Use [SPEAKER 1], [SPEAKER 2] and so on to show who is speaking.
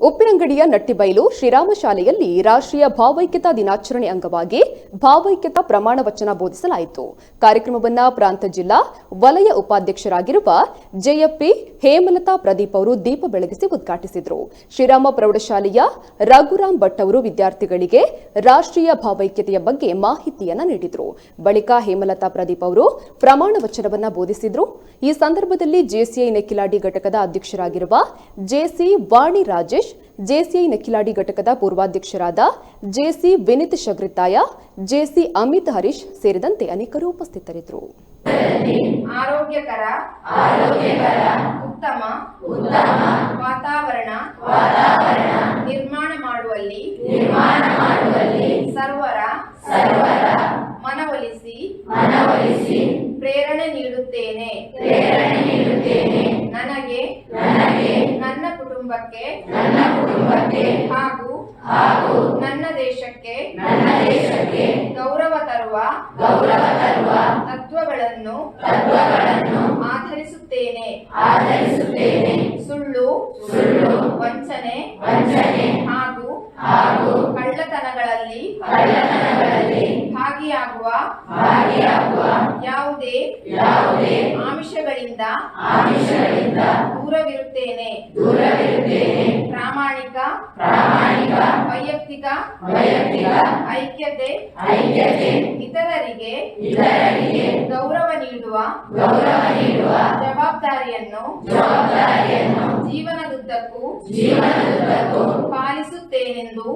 [SPEAKER 1] ಉಪ್ಪಿನಂಗಡಿಯ ನಟ್ಟಿಬೈಲು ಶ್ರೀರಾಮ ಶಾಲೆಯಲ್ಲಿ ರಾಷ್ಟ್ರೀಯ ಭಾವೈಕ್ಯತಾ ದಿನಾಚರಣೆ ಅಂಗವಾಗಿ ಭಾವೈಕ್ಯತಾ ಪ್ರಮಾಣ ವಚನ ಬೋಧಿಸಲಾಯಿತು. ಕಾರ್ಯಕ್ರಮವನ್ನು ಪ್ರಾಂತ ಜಿಲ್ಲಾ ವಲಯ ಉಪಾಧ್ಯಕ್ಷರಾಗಿರುವ ಜೆಎಫ್ಪಿ ಹೇಮಲತಾ ಪ್ರದೀಪ್ ಅವರು ದೀಪ ಬೆಳಗಿಸಿ ಉದ್ಘಾಟಿಸಿದರು. ಶ್ರೀರಾಮ ಪ್ರೌಢಶಾಲೆಯ ರಘುರಾಮ್ ಭಟ್ ಅವರು ವಿದ್ಯಾರ್ಥಿಗಳಿಗೆ ರಾಷ್ಟ್ರೀಯ ಭಾವೈಕ್ಯತೆಯ ಬಗ್ಗೆ ಮಾಹಿತಿಯನ್ನು ನೀಡಿದರು. ಬಳಿಕ ಹೇಮಲತಾ ಪ್ರದೀಪ್ ಅವರು ಪ್ರಮಾಣ ವಚನವನ್ನು ಬೋಧಿಸಿದರು. ಈ ಸಂದರ್ಭದಲ್ಲಿ ಜೆಸಿಐ ನೆಕ್ಕಿಲಾಡಿ ಘಟಕದ ಅಧ್ಯಕ್ಷರಾಗಿರುವ ಜೆಸಿ ವಾಣಿ ರಾಜೇಶ್, ಜೆಸಿಐ ನೆಕ್ಕಿಲಾಡಿ ಘಟಕದ ಪೂರ್ವಾಧ್ಯಕ್ಷರಾದ ಜೆಸಿ ವಿನಿತ್ ಶಗ್ರಿತಾಯ, ಜೆಸಿ ಅಮಿತ್ ಹರೀಶ್ ಸೇರಿದಂತೆ ಅನೇಕರು ಉಪಸ್ಥಿತರಿದ್ದರು.
[SPEAKER 2] ಆರೋಗ್ಯಕರ ಉತ್ತಮ ವಾತಾವರಣ ನಿರ್ಮಾಣ ಮಾಡುವಲ್ಲಿ ಸರ್ವರ ಮನವೊಲಿಸಿ ಪ್ರೇರಣೆ ನೀಡುತ್ತೇನೆ. ನನಗೆ ನನ್ನ ಕುಟುಂಬಕ್ಕೆ ಹಾಗೂ ನನ್ನ ದೇಶಕ್ಕೆ ಗೌರವ ತರುವ ತತ್ವಗಳನ್ನು ಆಧರಿಸುತ್ತೇನೆ. ಸುಳ್ಳು, ವಂಚನೆ ಹಾಗೂ ಕಳ್ಳತನಗಳಲ್ಲಿ ಭಾಗಿಯಾಗುವ ಯಾವುದೇ ಆಮಿಷಗಳಿಂದ ದೂರವಿರುತ್ತೇನೆ. ಪ್ರಾಮಾಣಿಕ ವೈಯಕ್ತಿಕ ಐಕ್ಯತೆ ಇತರರಿಗೆ ಗೌರವ ನೀಡುವ ಜವಾಬ್ದಾರಿಯನ್ನು ಜೀವನದುದ್ದಕ್ಕೂ ಪಾಲಿಸುತ್ತೇನೆಂದು